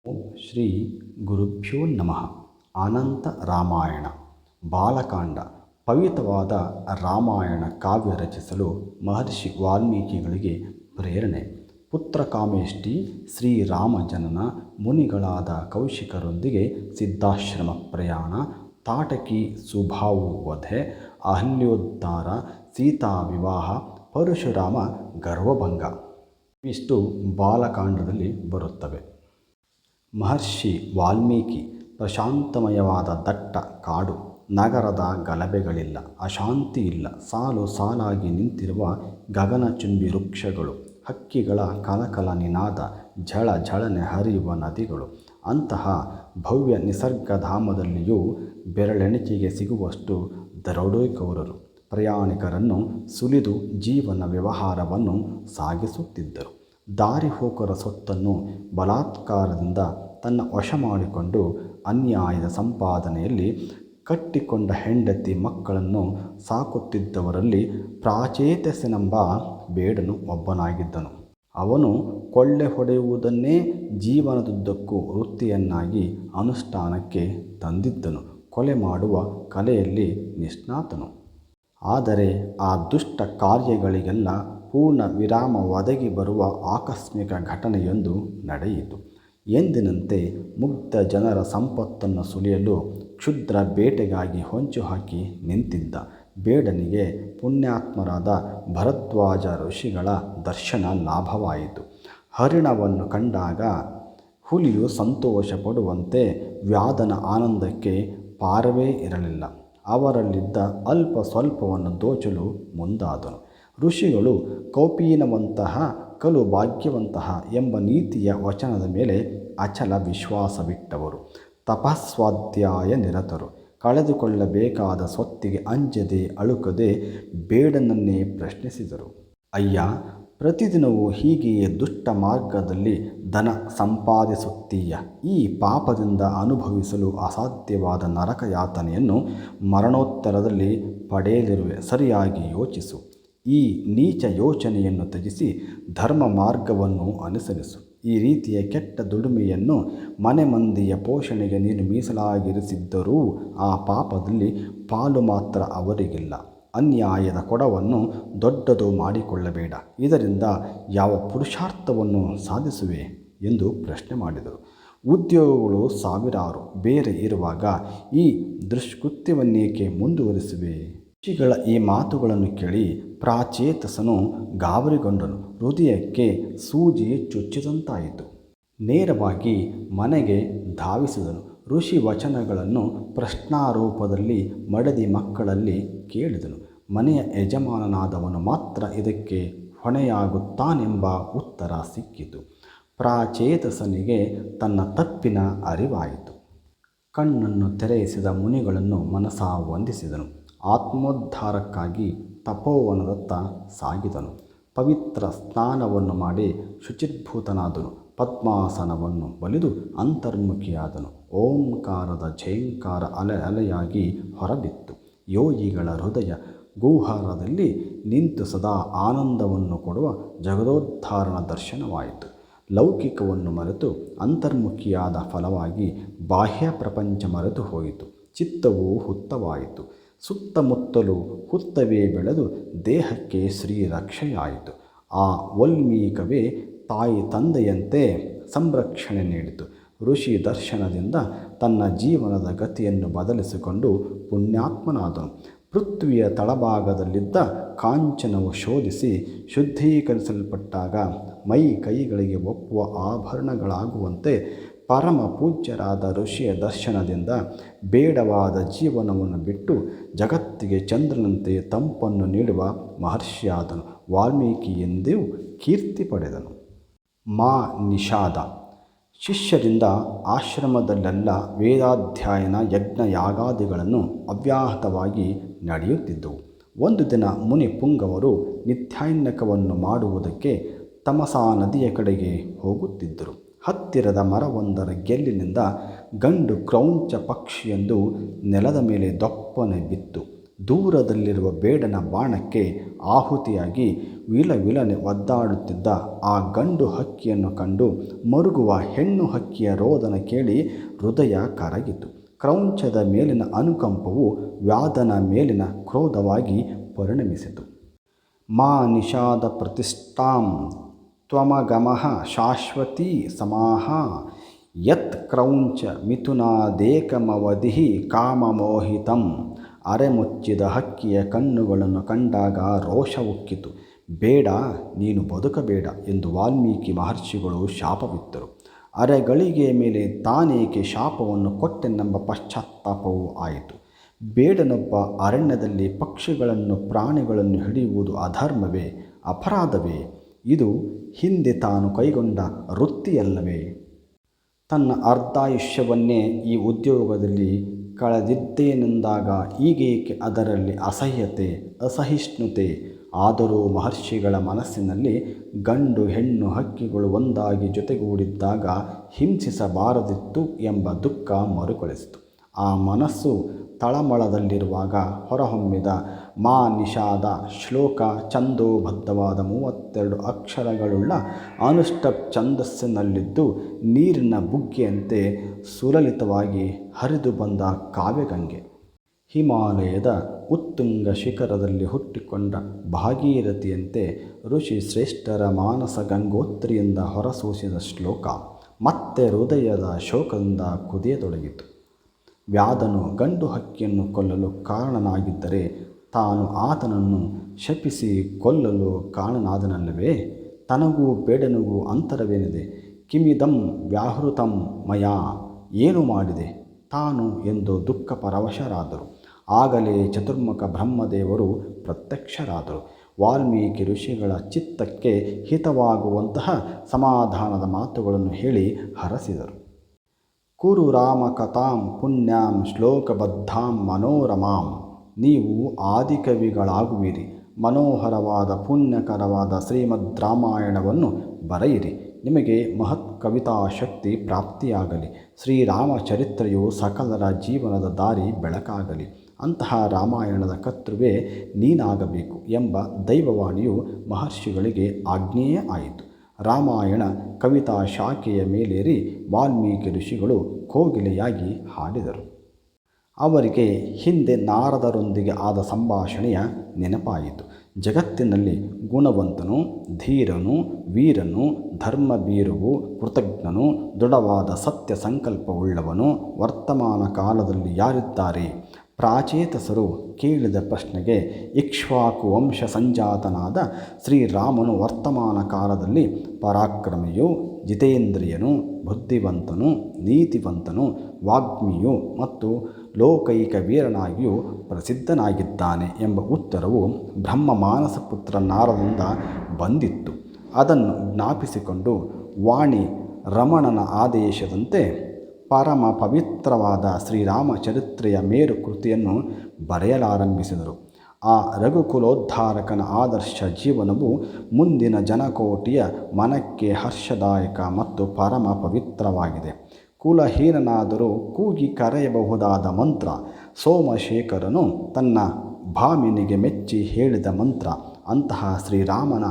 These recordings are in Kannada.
ಓಂ ಶ್ರೀ ಗುರುಭ್ಯೋ ನಮಃ. ಅನಂತ ರಾಮಾಯಣ ಬಾಲಕಾಂಡ. ಪವಿತ್ರವಾದ ರಾಮಾಯಣ ಕಾವ್ಯ ರಚಿಸಲು ಮಹರ್ಷಿ ವಾಲ್ಮೀಕಿಗಳಿಗೆ ಪ್ರೇರಣೆ. ಪುತ್ರಕಾಮೇಷ್ಟಿ ಶ್ರೀರಾಮ ಜನನ, ಮುನಿಗಳಾದ ಕೌಶಿಕರೊಂದಿಗೆ ಸಿದ್ಧಾಶ್ರಮ ಪ್ರಯಾಣ, ತಾಟಕಿ ಸುಬಾಹು ವಧೆ, ಅಹಲ್ಯೋದ್ಧಾರ, ಸೀತಾ ವಿವಾಹ, ಪರಶುರಾಮ ಗರ್ವಭಂಗ ಇಷ್ಟು ಬಾಲಕಾಂಡದಲ್ಲಿ ಬರುತ್ತವೆ. ಮಹರ್ಷಿ ವಾಲ್ಮೀಕಿ ಪ್ರಶಾಂತಮಯವಾದ ದಟ್ಟ ಕಾಡು, ನಗರದ ಗಲಭೆಗಳಿಲ್ಲ, ಅಶಾಂತಿ ಇಲ್ಲ, ಸಾಲು ಸಾಲಾಗಿ ನಿಂತಿರುವ ಗಗನಚುಂಬಿ ವೃಕ್ಷಗಳು, ಹಕ್ಕಿಗಳ ಕಲಕಲ ನಿನಾದ, ಝಳ ಝಳನೆ ಹರಿಯುವ ನದಿಗಳು. ಅಂತಹ ಭವ್ಯ ನಿಸರ್ಗಧಾಮದಲ್ಲಿಯೂ ಬೆರಳೆಣಿಕೆಗೆ ಸಿಗುವಷ್ಟು ದರೋಡೆಕೋರರು ಪ್ರಯಾಣಿಕರನ್ನು ಸುಲಿದು ಜೀವನ ವ್ಯವಹಾರವನ್ನು ಸಾಗಿಸುತ್ತಿದ್ದರು. ದಾರಿಹೋಕರ ಸೊತ್ತನ್ನು ಬಲಾತ್ಕಾರದಿಂದ ತನ್ನ ವಶ ಮಾಡಿಕೊಂಡು ಅನ್ಯಾಯದ ಸಂಪಾದನೆಯಲ್ಲಿ ಕಟ್ಟಿಕೊಂಡ ಹೆಂಡತಿ ಮಕ್ಕಳನ್ನು ಸಾಕುತ್ತಿದ್ದವರಲ್ಲಿ ಪ್ರಾಚೇತಸನೆಂಬ ಬೇಡನು ಒಬ್ಬನಾಗಿದ್ದನು. ಅವನು ಕೊಳ್ಳೆ ಹೊಡೆಯುವುದನ್ನೇ ಜೀವನದುದ್ದಕ್ಕೂ ವೃತ್ತಿಯನ್ನಾಗಿ ಅನುಷ್ಠಾನಕ್ಕೆ ತಂದಿದ್ದನು. ಕೊಲೆ ಮಾಡುವ ಕಲೆಯಲ್ಲಿ ನಿಷ್ಣಾತನು. ಆದರೆ ಆ ದುಷ್ಟ ಕಾರ್ಯಗಳಿಗೆಲ್ಲ ಪೂರ್ಣ ವಿರಾಮ ಒದಗಿ ಬರುವ ಆಕಸ್ಮಿಕ ಘಟನೆಯೊಂದು ನಡೆಯಿತು. ಎಂದಿನಂತೆ ಮುಗ್ಧ ಜನರ ಸಂಪತ್ತನ್ನು ಸುಲಿಯಲು ಕ್ಷುದ್ರ ಬೇಟೆಗಾಗಿ ಹೊಂಚು ಹಾಕಿ ನಿಂತಿದ್ದ ಬೇಡನಿಗೆ ಪುಣ್ಯಾತ್ಮರಾದ ಭರದ್ವಾಜ ಋಷಿಗಳ ದರ್ಶನ ಲಾಭವಾಯಿತು. ಹರಿಣವನ್ನು ಕಂಡಾಗ ಹುಲಿಯು ಸಂತೋಷ ಪಡುವಂತೆ ವ್ಯಾಧನ ಆನಂದಕ್ಕೆ ಪಾರವೇ ಇರಲಿಲ್ಲ. ಅವರಲ್ಲಿದ್ದ ಅಲ್ಪ ಸ್ವಲ್ಪವನ್ನು ದೋಚಲು ಮುಂದಾದನು. ಋಷಿಗಳು ಕೌಪೀನವಂತಹ ಕಲು ಭಾಗ್ಯವಂತಹ ಎಂಬ ನೀತಿಯ ವಚನದ ಮೇಲೆ ಅಚಲ ವಿಶ್ವಾಸವಿಟ್ಟವರು. ತಪಸ್ವಾಧ್ಯಾಯ ನಿರತರು. ಕಳೆದುಕೊಳ್ಳಬೇಕಾದ ಸ್ವತ್ತಿಗೆ ಅಂಜದೆ ಅಳುಕದೆ ಬೇಡನನ್ನೇ ಪ್ರಶ್ನಿಸಿದರು. ಅಯ್ಯ, ಪ್ರತಿದಿನವೂ ಹೀಗೆಯೇ ದುಷ್ಟ ಮಾರ್ಗದಲ್ಲಿ ಧನ ಸಂಪಾದಿಸುತ್ತೀಯ. ಈ ಪಾಪದಿಂದ ಅನುಭವಿಸಲು ಅಸಾಧ್ಯವಾದ ನರಕಯಾತನೆಯನ್ನು ಮರಣೋತ್ತರದಲ್ಲಿ ಪಡೆಯಲಿರುವೆ. ಸರಿಯಾಗಿ ಯೋಚಿಸು. ಈ ನೀಚ ಯೋಚನೆಯನ್ನು ತ್ಯಜಿಸಿ ಧರ್ಮ ಮಾರ್ಗವನ್ನು ಅನುಸರಿಸು. ಈ ರೀತಿಯ ಕೆಟ್ಟ ದುಡಿಮೆಯನ್ನು ಮನೆ ಮಂದಿಯ ಪೋಷಣೆಗೆ ನೀನು ಮೀಸಲಾಗಿರಿಸಿದ್ದರೂ ಆ ಪಾಪದಲ್ಲಿ ಪಾಲು ಮಾತ್ರ ಅವರಿಗಿಲ್ಲ. ಅನ್ಯಾಯದ ಕೊಡವನ್ನು ದೊಡ್ಡದು ಮಾಡಿಕೊಳ್ಳಬೇಡ. ಇದರಿಂದ ಯಾವ ಪುರುಷಾರ್ಥವನ್ನು ಸಾಧಿಸುವೆ ಎಂದು ಪ್ರಶ್ನೆ ಮಾಡಿದರು. ಉದ್ಯೋಗಗಳು ಸಾವಿರಾರು ಬೇರೆ ಇರುವಾಗ ಈ ದುಷ್ಕೃತ್ಯವನ್ನೇಕೆ ಮುಂದುವರಿಸುವೆ? ಋಷಿಗಳ ಈ ಮಾತುಗಳನ್ನು ಕೇಳಿ ಪ್ರಾಚೇತಸನು ಗಾಬರಿಗೊಂಡನು. ಹೃದಯಕ್ಕೆ ಸೂಜಿ ಚುಚ್ಚಿದಂತಾಯಿತು. ನೇರವಾಗಿ ಮನೆಗೆ ಧಾವಿಸಿದನು. ಋಷಿ ವಚನಗಳನ್ನು ಪ್ರಶ್ನಾರೂಪದಲ್ಲಿ ಮಡದಿ ಮಕ್ಕಳಲ್ಲಿ ಕೇಳಿದನು. ಮನೆಯ ಯಜಮಾನನಾದವನು ಮಾತ್ರ ಇದಕ್ಕೆ ಹೊಣೆಯಾಗುತ್ತಾನೆಂಬ ಉತ್ತರ ಸಿಕ್ಕಿತು. ಪ್ರಾಚೇತಸನಿಗೆ ತನ್ನ ತಪ್ಪಿನ ಅರಿವಾಯಿತು. ಕಣ್ಣನ್ನು ತೆರೆಯಿಸಿದ ಮುನಿಗಳನ್ನು ಮನಸಾ ವಂದಿಸಿದನು. ಆತ್ಮೋದ್ಧಾರಕ್ಕಾಗಿ ತಪೋವನದತ್ತ ಸಾಗಿದನು. ಪವಿತ್ರ ಸ್ನಾನವನ್ನು ಮಾಡಿ ಶುಚಿರ್ಭೂತನಾದನು. ಪದ್ಮಾಸನವನ್ನು ಬಲಿದು ಅಂತರ್ಮುಖಿಯಾದನು. ಓಂಕಾರದ ಝೇಂಕಾರ ಅಲೆ ಅಲೆಯಾಗಿ ಹೊರಬಿತ್ತು. ಯೋಗಿಗಳ ಹೃದಯ ಗೂಹಾರದಲ್ಲಿ ನಿಂತು ಸದಾ ಆನಂದವನ್ನು ಕೊಡುವ ಜಗದೋದ್ಧಾರಣ ದರ್ಶನವಾಯಿತು. ಲೌಕಿಕವನ್ನು ಮರೆತು ಅಂತರ್ಮುಖಿಯಾದ ಫಲವಾಗಿ ಬಾಹ್ಯ ಪ್ರಪಂಚ ಮರೆತು ಹೋಯಿತು. ಚಿತ್ತವು ಹುತ್ತವಾಯಿತು. ಸುತ್ತಮುತ್ತಲೂ ಹುತ್ತವೇ ಬೆಳೆದು ದೇಹಕ್ಕೆ ಶ್ರೀರಕ್ಷೆಯಾಯಿತು. ಆ ವಲ್ಮೀಕವೇ ತಾಯಿ ತಂದೆಯಂತೆ ಸಂರಕ್ಷಣೆ ನೀಡಿತು. ಋಷಿ ದರ್ಶನದಿಂದ ತನ್ನ ಜೀವನದ ಗತಿಯನ್ನು ಬದಲಿಸಿಕೊಂಡು ಪುಣ್ಯಾತ್ಮನಾದನು. ಪೃಥ್ವಿಯ ತಳಭಾಗದಲ್ಲಿದ್ದ ಕಾಂಚನವು ಶೋಧಿಸಿ ಶುದ್ಧೀಕರಿಸಲ್ಪಟ್ಟಾಗ ಮೈ ಕೈಗಳಿಗೆ ಒಪ್ಪುವ ಆಭರಣಗಳಾಗುವಂತೆ ಪರಮ ಪೂಜ್ಯರಾದ ಋಷಿಯ ದರ್ಶನದಿಂದ ಬೇಡವಾದ ಜೀವನವನ್ನು ಬಿಟ್ಟು ಜಗತ್ತಿಗೆ ಚಂದ್ರನಂತೆ ತಂಪನ್ನು ನೀಡುವ ಮಹರ್ಷಿಯಾದನು. ವಾಲ್ಮೀಕಿ ಎಂದೂ ಕೀರ್ತಿ ಪಡೆದನು. ನಿಷಾದ. ಶಿಷ್ಯರಿಂದ ಆಶ್ರಮದಲ್ಲೆಲ್ಲ ವೇದಾಧ್ಯಯನ ಯಜ್ಞ ಯಾಗಾದಿಗಳನ್ನು ಅವ್ಯಾಹತವಾಗಿ ನಡೆಯುತ್ತಿದ್ದವು. ಒಂದು ದಿನ ಮುನಿ ಪುಂಗವರು ನಿತ್ಯಾನ್ಯಕವನ್ನು ಮಾಡುವುದಕ್ಕೆ ತಮಸಾ ನದಿಯ ಕಡೆಗೆ ಹೋಗುತ್ತಿದ್ದರು. ಹತ್ತಿರದ ಮರವೊಂದರ ಗೆಲ್ಲಿನಿಂದ ಗಂಡು ಕ್ರೌಂಚ ಪಕ್ಷಿಯೊಂದು ನೆಲದ ಮೇಲೆ ದಪ್ಪನೆ ಬಿತ್ತು. ದೂರದಲ್ಲಿರುವ ಬೇಡನ ಬಾಣಕ್ಕೆ ಆಹುತಿಯಾಗಿ ವಿಲವಿಲನೆ ಒದ್ದಾಡುತ್ತಿದ್ದ ಆ ಗಂಡು ಹಕ್ಕಿಯನ್ನು ಕಂಡು ಮರುಗುವ ಹೆಣ್ಣು ಹಕ್ಕಿಯ ರೋದನ ಕೇಳಿ ಹೃದಯ ಕರಗಿತು. ಕ್ರೌಂಚದ ಮೇಲಿನ ಅನುಕಂಪವು ವ್ಯಾಧನ ಮೇಲಿನ ಕ್ರೋಧವಾಗಿ ಪರಿಣಮಿಸಿತು. ಮಾ ನಿಷಾದ ಪ್ರತಿಷ್ಠಾಂ ತ್ವಮಗಮಃ ಶಾಶ್ವತೀ ಸಮಾಹ ಯತ್ ಕ್ರೌಂಚ ಮಿಥುನಾದೇಕಮವಧಿಃ ಕಾಮಮೋಹಿತಂ. ಅರೆಮುಚ್ಚಿದ ಹಕ್ಕಿಯ ಕಣ್ಣುಗಳನ್ನು ಕಂಡಾಗ ರೋಷ ಉಕ್ಕಿತು. ಬೇಡ, ನೀನು ಬದುಕಬೇಡ ಎಂದು ವಾಲ್ಮೀಕಿ ಮಹರ್ಷಿಗಳು ಶಾಪವಿತ್ತರು. ಅರೆಗಳಿಗೆ ಮೇಲೆ ತಾನೇಕೆ ಶಾಪವನ್ನು ಕೊಟ್ಟೆನೆಂಬ ಪಶ್ಚಾತ್ತಾಪವೂ ಆಯಿತು. ಬೇಡನೊಬ್ಬ ಅರಣ್ಯದಲ್ಲಿ ಪಕ್ಷಿಗಳನ್ನು ಪ್ರಾಣಿಗಳನ್ನು ಹಿಡಿಯುವುದು ಅಧರ್ಮವೇ, ಅಪರಾಧವೇ? ಇದು ಹಿಂದೆ ತಾನು ಕೈಗೊಂಡ ವೃತ್ತಿಯಲ್ಲವೇ? ತನ್ನ ಅರ್ಧಾಯುಷ್ಯವನ್ನೇ ಈ ಉದ್ಯೋಗದಲ್ಲಿ ಕಳೆದಿದ್ದೇನೆಂದಾಗ ಈಗೇಕೆ ಅದರಲ್ಲಿ ಅಸಹ್ಯತೆ, ಅಸಹಿಷ್ಣುತೆ? ಆದರೂ ಮಹರ್ಷಿಗಳ ಮನಸ್ಸಿನಲ್ಲಿ ಗಂಡು ಹೆಣ್ಣು ಹಕ್ಕಿಗಳು ಒಂದಾಗಿ ಜೊತೆಗೂಡಿದ್ದಾಗ ಹಿಂಸಿಸಬಾರದಿತ್ತು ಎಂಬ ದುಃಖ ಮರುಕಳಿಸಿತು. ಆ ಮನಸ್ಸು ತಳಮಳದಲ್ಲಿರುವಾಗ ಹೊರಹೊಮ್ಮಿದ ಮಾ ನಿಷಾದ ಶ್ಲೋಕ ಛಂದೋಬದ್ಧವಾದ 32 ಅಕ್ಷರಗಳುಳ್ಳ ಅನುಷ್ಟಪ್ ಛಂದಸ್ಸಿನಲ್ಲಿದ್ದು ನೀರಿನ ಬುಗ್ಗೆಯಂತೆ ಸುಲಲಿತವಾಗಿ ಹರಿದು ಬಂದ ಕಾವ್ಯಗಂಗೆ. ಹಿಮಾಲಯದ ಉತ್ತುಂಗ ಶಿಖರದಲ್ಲಿ ಹುಟ್ಟಿಕೊಂಡ ಭಾಗೀರಥಿಯಂತೆ ಋಷಿ ಶ್ರೇಷ್ಠರ ಮಾನಸ ಗಂಗೋತ್ರಿಯಿಂದ ಹೊರಸೂಸಿದ ಶ್ಲೋಕ ಮತ್ತೆ ಹೃದಯದ ಶೋಕದಿಂದ ಕುದಿಯತೊಡಗಿತು. ವ್ಯಾಧನು ಗಂಡು ಹಕ್ಕಿಯನ್ನು ಕೊಲ್ಲಲು ಕಾರಣನಾಗಿದ್ದರೆ ತಾನು ಆತನನ್ನು ಶಪಿಸಿ ಕೊಲ್ಲಲು ಕಾರಣನಾದನಲ್ಲವೇ? ತನಗೂ ಬೇಡನಿಗೂ ಅಂತರವೇನಿದೆ? ಕಿಮಿದಂ ವ್ಯಾಹೃತಂ ಮಯಾ, ಏನು ಮಾಡಿದೆ ತಾನು ಎಂದು ದುಃಖ ಪರವಶರಾದರು. ಆಗಲೇ ಚತುರ್ಮುಖ ಬ್ರಹ್ಮದೇವರು ಪ್ರತ್ಯಕ್ಷರಾದರು. ವಾಲ್ಮೀಕಿ ಋಷಿಗಳ ಚಿತ್ತಕ್ಕೆ ಹಿತವಾಗುವಂತಹ ಸಮಾಧಾನದ ಮಾತುಗಳನ್ನು ಹೇಳಿ ಹರಸಿದರು. ಕುರು ರಾಮ ಕಥಾಂ ಪುಣ್ಯಾಂ ಶ್ಲೋಕಬದ್ಧಾಂ ಮನೋರಮಾಂ. ನೀವು ಆದಿಕವಿಗಳಾಗುವಿರಿ. ಮನೋಹರವಾದ ಪುಣ್ಯಕರವಾದ ಶ್ರೀಮದ್ ರಾಮಾಯಣವನ್ನು ಬರೆಯಿರಿ. ನಿಮಗೆ ಮಹತ್ ಕವಿತಾ ಶಕ್ತಿ ಪ್ರಾಪ್ತಿಯಾಗಲಿ. ಶ್ರೀರಾಮಚರಿತ್ರೆಯು ಸಕಲರ ಜೀವನದ ದಾರಿ ಬೆಳಕಾಗಲಿ. ಅಂತಹ ರಾಮಾಯಣದ ಕರ್ತೃವೇ ನೀನಾಗಬೇಕು ಎಂಬ ದೈವವಾಣಿಯು ಮಹರ್ಷಿಗಳಿಗೆ ಆಜ್ಞೆಯೇ ಆಯಿತು. ರಾಮಾಯಣ ಕವಿತಾ ಶಾಖೆಯ ಮೇಲೇರಿ ವಾಲ್ಮೀಕಿ ಋಷಿಗಳು ಕೋಗಿಲೆಯಾಗಿ ಹಾಡಿದರು. ಅವರಿಗೆ ಹಿಂದೆ ನಾರದರೊಂದಿಗೆ ಆದ ಸಂಭಾಷಣೆಯ ನೆನಪಾಯಿತು. ಜಗತ್ತಿನಲ್ಲಿ ಗುಣವಂತನು, ಧೀರನು, ವೀರನು, ಧರ್ಮಬೀರುವು, ಕೃತಜ್ಞನು, ದೃಢವಾದ ಸತ್ಯ ಸಂಕಲ್ಪವುಳ್ಳವನು ವರ್ತಮಾನ ಕಾಲದಲ್ಲಿ ಯಾರಿದ್ದಾರೆ? ಪ್ರಾಚೇತಸರು ಕೇಳಿದ ಪ್ರಶ್ನೆಗೆ ಇಕ್ಷ್ವಾಕು ವಂಶ ಸಂಜಾತನಾದ ಶ್ರೀರಾಮನು ವರ್ತಮಾನ ಕಾಲದಲ್ಲಿ ಪರಾಕ್ರಮಿಯು, ಜಿತೇಂದ್ರಿಯನು, ಬುದ್ಧಿವಂತನು, ನೀತಿವಂತನು, ವಾಗ್ಮಿಯು ಮತ್ತು ಲೋಕೈಕ ವೀರನಾಗಿಯೂ ಪ್ರಸಿದ್ಧನಾಗಿದ್ದಾನೆ ಎಂಬ ಉತ್ತರವು ಬ್ರಹ್ಮ ಮಾನಸ ಪುತ್ರ ನಾರದಿಂದ ಬಂದಿತ್ತು. ಅದನ್ನು ಜ್ಞಾಪಿಸಿಕೊಂಡು ವಾಣಿ ರಮಣನ ಆದೇಶದಂತೆ ಪರಮ ಪವಿತ್ರವಾದ ಶ್ರೀರಾಮಚರಿತ್ರೆಯ ಮೇರು ಕೃತಿಯನ್ನು ಬರೆಯಲಾರಂಭಿಸಿದರು. ಆ ರಘುಕುಲೋದ್ಧಾರಕನ ಆದರ್ಶ ಜೀವನವು ಮುಂದಿನ ಜನಕೋಟಿಯ ಮನಕ್ಕೆ ಹರ್ಷದಾಯಕ ಮತ್ತು ಪರಮ ಪವಿತ್ರವಾಗಿದೆ. ಕುಲಹೀನನಾದರೂ ಕೂಗಿ ಕರೆಯಬಹುದಾದ ಮಂತ್ರ. ಸೋಮಶೇಖರನು ತನ್ನ ಭಾಮಿನಿಗೆ ಮೆಚ್ಚಿ ಹೇಳಿದ ಮಂತ್ರ. ಅಂತಹ ಶ್ರೀರಾಮನ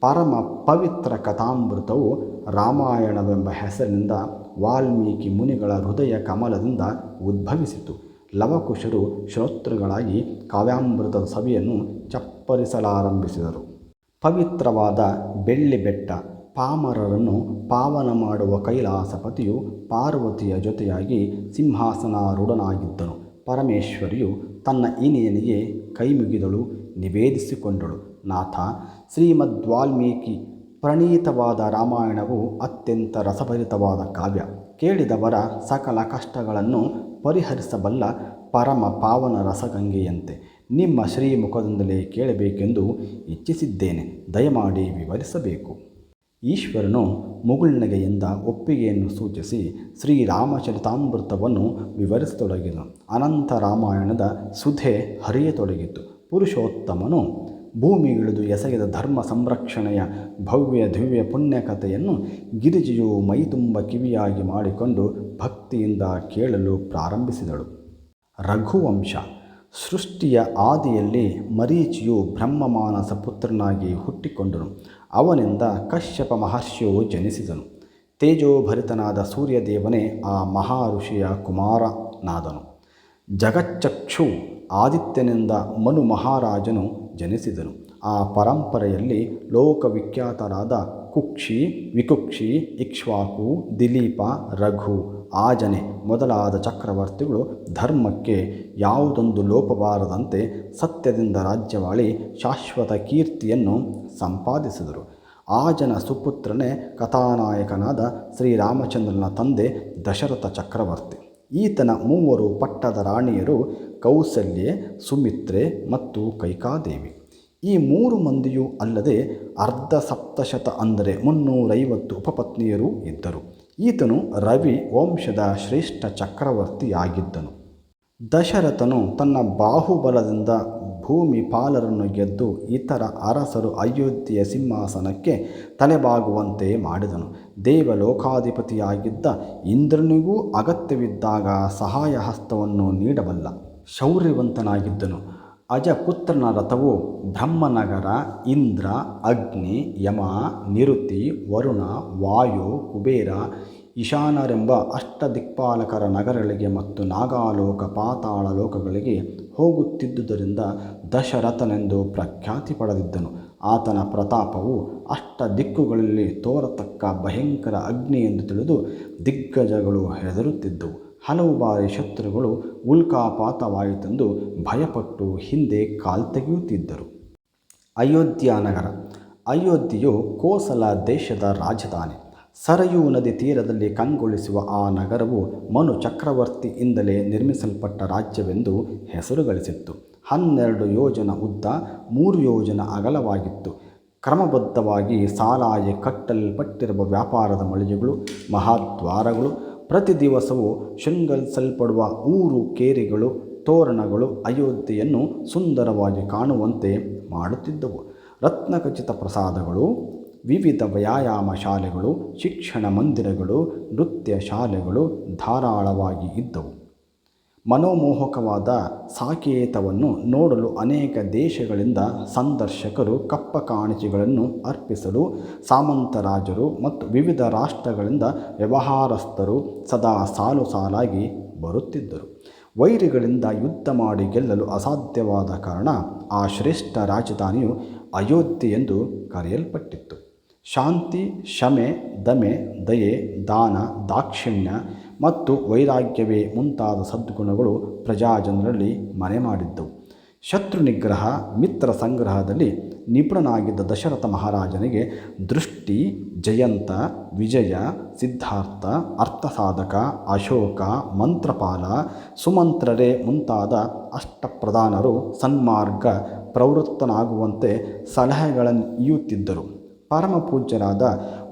ಪರಮ ಪವಿತ್ರ ಕಥಾಮೃತವು ರಾಮಾಯಣವೆಂಬ ಹೆಸರಿನಿಂದ ವಾಲ್ಮೀಕಿ ಮುನಿಗಳ ಹೃದಯ ಕಮಲದಿಂದ ಉದ್ಭವಿಸಿತು. ಲವಕುಶರು ಶ್ರೋತೃಗಳಾಗಿ ಕಾವ್ಯಾಮೃತದ ಸವಿಯನ್ನು ಚಪ್ಪರಿಸಲಾರಂಭಿಸಿದರು. ಪವಿತ್ರವಾದ ಬೆಳ್ಳಿ ಬೆಟ್ಟ, ಪಾಮರರನ್ನು ಪಾವನ ಮಾಡುವ ಕೈಲಾಸಪತಿಯು ಪಾರ್ವತಿಯ ಜೊತೆಯಾಗಿ ಸಿಂಹಾಸನಾರೂಢನಾಗಿದ್ದನು. ಪರಮೇಶ್ವರಿಯು ತನ್ನ ಇನಿಯನಿಗೆ ಕೈಮುಗಿದಳು, ನಿವೇದಿಸಿಕೊಂಡಳು. ನಾಥ, ಶ್ರೀಮದ್ ವಾಲ್ಮೀಕಿ ಪ್ರಣೀತವಾದ ರಾಮಾಯಣವು ಅತ್ಯಂತ ರಸಭರಿತವಾದ ಕಾವ್ಯ. ಕೇಳಿದವರ ಸಕಲ ಕಷ್ಟಗಳನ್ನು ಪರಿಹರಿಸಬಲ್ಲ ಪರಮ ಪಾವನ ರಸಗಂಗೆಯಂತೆ ನಿಮ್ಮ ಶ್ರೀಮುಖದಿಂದಲೇ ಕೇಳಬೇಕೆಂದು ಇಚ್ಛಿಸಿದ್ದೇನೆ. ದಯಮಾಡಿ ವಿವರಿಸಬೇಕು. ಈಶ್ವರನು ಮುಗುಳ್ನಗೆಯಿಂದ ಒಪ್ಪಿಗೆಯನ್ನು ಸೂಚಿಸಿ ಶ್ರೀರಾಮಚರಿತಾಮೃತವನ್ನು ವಿವರಿಸತೊಡಗಿದನು. ಅನಂತ ರಾಮಾಯಣದ ಸುಧೆ ಹರಿಯತೊಡಗಿತು. ಪುರುಷೋತ್ತಮನು ಭೂಮಿಗಿಳಿದು ಎಸಗಿದ ಧರ್ಮ ಸಂರಕ್ಷಣೆಯ ಭವ್ಯ ದಿವ್ಯ ಪುಣ್ಯಕಥೆಯನ್ನು ಗಿರಿಜೆಯು ಮೈತುಂಬ ಕಿವಿಯಾಗಿ ಮಾಡಿಕೊಂಡು ಭಕ್ತಿಯಿಂದ ಕೇಳಲು ಪ್ರಾರಂಭಿಸಿದಳು. ರಘುವಂಶ ಸೃಷ್ಟಿಯ ಆದಿಯಲ್ಲಿ ಮರೀಚಿಯು ಬ್ರಹ್ಮಮಾನಸ ಪುತ್ರನಾಗಿ ಹುಟ್ಟಿಕೊಂಡನು. ಅವನಿಂದ ಕಶ್ಯಪ ಮಹರ್ಷಿಯು ಜನಿಸಿದನು. ತೇಜೋಭರಿತನಾದ ಸೂರ್ಯದೇವನೇ ಆ ಮಹಾಋಷಿಯ ಕುಮಾರನಾದನು. ಜಗಚ್ಚಕ್ಷು ಆದಿತ್ಯನಿಂದ ಮನು ಮಹಾರಾಜನು ಜನಿಸಿದನು. ಆ ಪರಂಪರೆಯಲ್ಲಿ ಲೋಕವಿಖ್ಯಾತರಾದ ಕುಕ್ಷಿ, ವಿಕುಕ್ಷಿ, ಇಕ್ಷ್ವಾಕು, ದಿಲೀಪ, ರಘು, ಆಜನೆ ಮೊದಲಾದ ಚಕ್ರವರ್ತಿಗಳು ಧರ್ಮಕ್ಕೆ ಯಾವುದೊಂದು ಲೋಪಬಾರದಂತೆ ಸತ್ಯದಿಂದ ರಾಜ್ಯವಾಳಿ ಶಾಶ್ವತ ಕೀರ್ತಿಯನ್ನು ಸಂಪಾದಿಸಿದರು. ಆಜನ ಸುಪುತ್ರನೇ ಕಥಾನಾಯಕನಾದ ಶ್ರೀರಾಮಚಂದ್ರನ ತಂದೆ ದಶರಥ ಚಕ್ರವರ್ತಿ. ಈತನ 3 ಪಟ್ಟದ ರಾಣಿಯರು ಕೌಸಲ್ಯೆ, ಸುಮಿತ್ರೆ ಮತ್ತು ಕೈಕಾದೇವಿ. ಈ 3 ಮಂದಿಯೂ ಅಲ್ಲದೆ ಅರ್ಧಸಪ್ತಶತ ಅಂದರೆ 350 ಉಪಪತ್ನಿಯರೂ ಇದ್ದರು. ಈತನು ರವಿ ವಂಶದ ಶ್ರೇಷ್ಠ ಚಕ್ರವರ್ತಿಯಾಗಿದ್ದನು. ದಶರಥನು ತನ್ನ ಬಾಹುಬಲದಿಂದ ಭೂಮಿ ಪಾಲರನ್ನು ಗೆದ್ದು ಇತರ ಅರಸರು ಅಯೋಧ್ಯೆಯ ಸಿಂಹಾಸನಕ್ಕೆ ತಲೆಬಾಗುವಂತೆ ಮಾಡಿದನು. ದೇವಲೋಕಾಧಿಪತಿಯಾಗಿದ್ದ ಇಂದ್ರನಿಗೂ ಅಗತ್ಯವಿದ್ದಾಗ ಸಹಾಯ ಹಸ್ತವನ್ನು ನೀಡಬಲ್ಲ ಶೌರ್ಯವಂತನಾಗಿದ್ದನು. ಅಜಪುತ್ರನ ರಥವು ಬ್ರಹ್ಮನಗರ, ಇಂದ್ರ, ಅಗ್ನಿ, ಯಮ, ನಿರುತಿ, ವರುಣ, ವಾಯು, ಕುಬೇರ, ಈಶಾನರೆಂಬ ಅಷ್ಟದಿಕ್ಪಾಲಕರ ನಗರಗಳಿಗೆ ಮತ್ತು ನಾಗಾಲೋಕ, ಪಾತಾಳ ಲೋಕಗಳಿಗೆ ಹೋಗುತ್ತಿದ್ದುದರಿಂದ ದಶರಥನೆಂದು ಪ್ರಖ್ಯಾತಿ ಪಡೆದಿದ್ದನು. ಆತನ ಪ್ರತಾಪವು ದಿಕ್ಕುಗಳಲ್ಲಿ ತೋರತಕ್ಕ ಭಯಂಕರ ಅಗ್ನಿ ಎಂದು ತಿಳಿದು ದಿಗ್ಗಜಗಳು ಹೆದರುತ್ತಿದ್ದವು. ಹಲವು ಬಾರಿ ಶತ್ರುಗಳು ಉಲ್ಕಾಪಾತವಾಯಿತೆಂದು ಭಯಪಟ್ಟು ಹಿಂದೆ ಕಾಲ್ತೆಗೆಯುತ್ತಿದ್ದರು. ಅಯೋಧ್ಯ ನಗರ. ಅಯೋಧ್ಯೆಯು ಕೋಸಲ ದೇಶದ ರಾಜಧಾನಿ. ಸರಯೂ ನದಿ ತೀರದಲ್ಲಿ ಕಂಗೊಳಿಸುವ ಆ ನಗರವು ಮನು ಚಕ್ರವರ್ತಿಯಿಂದಲೇ ನಿರ್ಮಿಸಲ್ಪಟ್ಟ ರಾಜ್ಯವೆಂದು ಹೆಸರು ಗಳಿಸಿತ್ತು. 12 ಯೋಜನ ಉದ್ದ, 3 ಯೋಜನ ಅಗಲವಾಗಿತ್ತು. ಕ್ರಮಬದ್ಧವಾಗಿ ಸಾಲಾಗಿ ಕಟ್ಟಲ್ಪಟ್ಟಿರುವ ವ್ಯಾಪಾರದ ಮಳಿಗೆಗಳು, ಮಹಾದ್ವಾರಗಳು, ಪ್ರತಿ ದಿವಸವೂ ಶೃಂಗರಿಸಲ್ಪಡುವ ಊರು ಕೇರಿಗಳು, ತೋರಣಗಳು ಅಯೋಧ್ಯೆಯನ್ನು ಸುಂದರವಾಗಿ ಕಾಣುವಂತೆ ಮಾಡುತ್ತಿದ್ದವು. ರತ್ನಖಚಿತ ಪ್ರಸಾದಗಳು, ವಿವಿಧ ವ್ಯಾಯಾಮ ಶಾಲೆಗಳು, ಶಿಕ್ಷಣ ಮಂದಿರಗಳು, ನೃತ್ಯ ಶಾಲೆಗಳು ಧಾರಾಳವಾಗಿ ಇದ್ದವು. ಮನೋಮೋಹಕವಾದ ಸಾಕೇತವನ್ನು ನೋಡಲು ಅನೇಕ ದೇಶಗಳಿಂದ ಸಂದರ್ಶಕರು ಕಪ್ಪ ಕಾಣಿಕೆಗಳನ್ನು ಅರ್ಪಿಸಲು ಸಾಮಂತರಾಜರು ಮತ್ತು ವಿವಿಧ ರಾಷ್ಟ್ರಗಳಿಂದ ವ್ಯವಹಾರಸ್ಥರು ಸದಾ ಸಾಲು ಸಾಲಾಗಿ ಬರುತ್ತಿದ್ದರು. ವೈರಿಗಳಿಂದ ಯುದ್ಧ ಮಾಡಿ ಗೆಲ್ಲಲು ಅಸಾಧ್ಯವಾದ ಕಾರಣ ಆ ಶ್ರೇಷ್ಠ ರಾಜಧಾನಿಯು ಅಯೋಧ್ಯೆ ಎಂದು ಕರೆಯಲ್ಪಟ್ಟಿತ್ತು. ಶಾಂತಿ, ಶಮೆ, ದಮೆ, ದಯೆ, ದಾನ, ದಾಕ್ಷಿಣ್ಯ ಮತ್ತು ವೈರಾಗ್ಯವೇ ಮುಂತಾದ ಸದ್ಗುಣಗಳು ಪ್ರಜಾಜನರಲ್ಲಿ ಮನೆ ಮಾಡಿದ್ದವು. ಶತ್ರು ನಿಗ್ರಹ, ಮಿತ್ರ ಸಂಗ್ರಹದಲ್ಲಿ ನಿಪುಣನಾಗಿದ್ದ ದಶರಥ ಮಹಾರಾಜನಿಗೆ ದೃಷ್ಟಿ, ಜಯಂತ, ವಿಜಯ, ಸಿದ್ಧಾರ್ಥ, ಅರ್ಥಸಾಧಕ, ಅಶೋಕ, ಮಂತ್ರಪಾಲ, ಸುಮಂತ್ರರೇ ಮುಂತಾದ ಅಷ್ಟಪ್ರಧಾನರು ಸನ್ಮಾರ್ಗ ಪ್ರವೃತ್ತನಾಗುವಂತೆ ಸಲಹೆಗಳನ್ನೀಯುತ್ತಿದ್ದರು. ಪರಮಪೂಜ್ಯರಾದ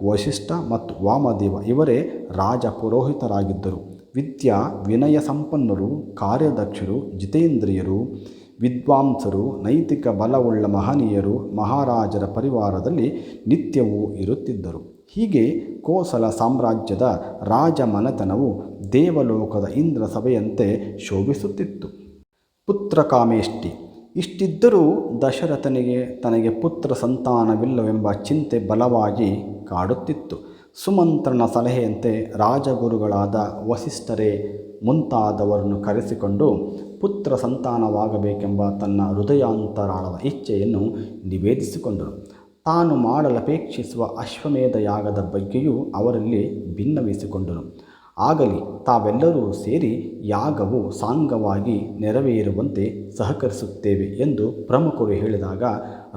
ವಸಿಷ್ಠ ಮತ್ತು ವಾಮದೇವ ಇವರೇ ರಾಜ ಪುರೋಹಿತರಾಗಿದ್ದರು. ವಿದ್ಯಾ ವಿನಯ ಸಂಪನ್ನರು, ಕಾರ್ಯದಕ್ಷರು, ಜಿತೇಂದ್ರಿಯರು, ವಿದ್ವಾಂಸರು, ನೈತಿಕ ಬಲವುಳ್ಳ ಮಹನೀಯರು ಮಹಾರಾಜರ ಪರಿವಾರದಲ್ಲಿ ನಿತ್ಯವೂ ಇರುತ್ತಿದ್ದರು. ಹೀಗೆ ಕೋಸಲ ಸಾಮ್ರಾಜ್ಯದ ರಾಜಮನೆತನವು ದೇವಲೋಕದ ಇಂದ್ರ ಸಭೆಯಂತೆ ಶೋಭಿಸುತ್ತಿತ್ತು. ಪುತ್ರಕಾಮೇಷ್ಟಿ. ಇಷ್ಟಿದ್ದರೂ ದಶರಥನಿಗೆ ತನಗೆ ಪುತ್ರ ಸಂತಾನವಿಲ್ಲವೆಂಬ ಚಿಂತೆ ಬಲವಾಗಿ ಕಾಡುತ್ತಿತ್ತು. ಸುಮಂತ್ರನ ಸಲಹೆಯಂತೆ ರಾಜಗುರುಗಳಾದ ವಸಿಷ್ಠರೇ ಮುಂತಾದವರನ್ನು ಕರೆಸಿಕೊಂಡು ಪುತ್ರ ಸಂತಾನವಾಗಬೇಕೆಂಬ ತನ್ನ ಹೃದಯಾಂತರಾಳದ ಇಚ್ಛೆಯನ್ನು ನಿವೇದಿಸಿಕೊಂಡನು. ತಾನು ಮಾಡಲಪೇಕ್ಷಿಸುವ ಅಶ್ವಮೇಧ ಯಾಗದ ಬಗ್ಗೆಯೂ ಅವರಲ್ಲಿ ಭಿನ್ನವಿಸಿಕೊಂಡನು. ಆಗಲಿ, ತಾವೆಲ್ಲರೂ ಸೇರಿ ಯಾಗವು ಸಾಂಗವಾಗಿ ನೆರವೇರುವಂತೆ ಸಹಕರಿಸುತ್ತೇವೆ ಎಂದು ಪ್ರಮುಖರು ಹೇಳಿದಾಗ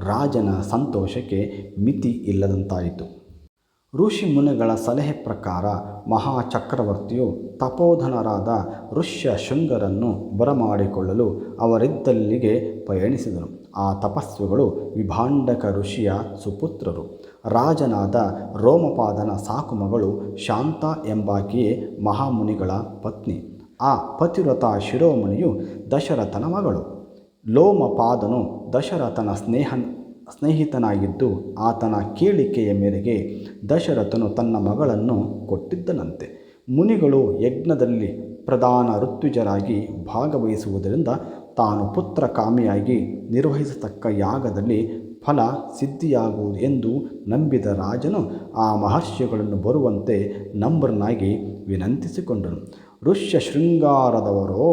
ರಾಜನ ಸಂತೋಷಕ್ಕೆ ಮಿತಿ ಇಲ್ಲದಂತಾಯಿತು. ಋಷಿ ಮುನಿಗಳ ಸಲಹೆ ಪ್ರಕಾರ ಮಹಾಚಕ್ರವರ್ತಿಯು ತಪೋಧನರಾದ ಋಷ್ಯಶೃಂಗರನ್ನು ಬರಮಾಡಿಕೊಳ್ಳಲು ಅವರಿದ್ದಲ್ಲಿಗೆ ಪಯಣಿಸಿದನು. ಆ ತಪಸ್ವಿಗಳು ವಿಭಾಂಡಕ ಋಷಿಯ ಸುಪುತ್ರರು. ರಾಜನಾದ ರೋಮಪಾದನ ಸಾಕುಮಗಳು ಶಾಂತ ಎಂಬಾಕೆಯೇ ಮಹಾಮುನಿಗಳ ಪತ್ನಿ. ಆ ಪತಿವ್ರತ ಶಿರೋಮಣಿಯು ದಶರಥನ ಮಗಳು. ಲೋಮಪಾದನು ದಶರಥನ ಸ್ನೇಹಿತನಾಗಿದ್ದು ಆತನ ಕೇಳಿಕೆಯ ಮೇರೆಗೆ ದಶರಥನು ತನ್ನ ಮಗಳನ್ನು ಕೊಟ್ಟಿದ್ದನಂತೆ. ಮುನಿಗಳು ಯಜ್ಞದಲ್ಲಿ ಪ್ರಧಾನ ಋತ್ವಿಜರಾಗಿ ಭಾಗವಹಿಸುವುದರಿಂದ ತಾನು ಪುತ್ರಕಾಮಿಯಾಗಿ ನಿರ್ವಹಿಸತಕ್ಕ ಯಾಗದಲ್ಲಿ ಫಲ ಸಿದ್ಧಿಯಾಗುವುದು ಎಂದು ನಂಬಿದ ರಾಜನು ಆ ಮಹರ್ಷಿಗಳನ್ನು ಬರುವಂತೆ ನಮ್ರನಾಗಿ ವಿನಂತಿಸಿಕೊಂಡನು. ಋಷ್ಯಶೃಂಗಾರದವರೋ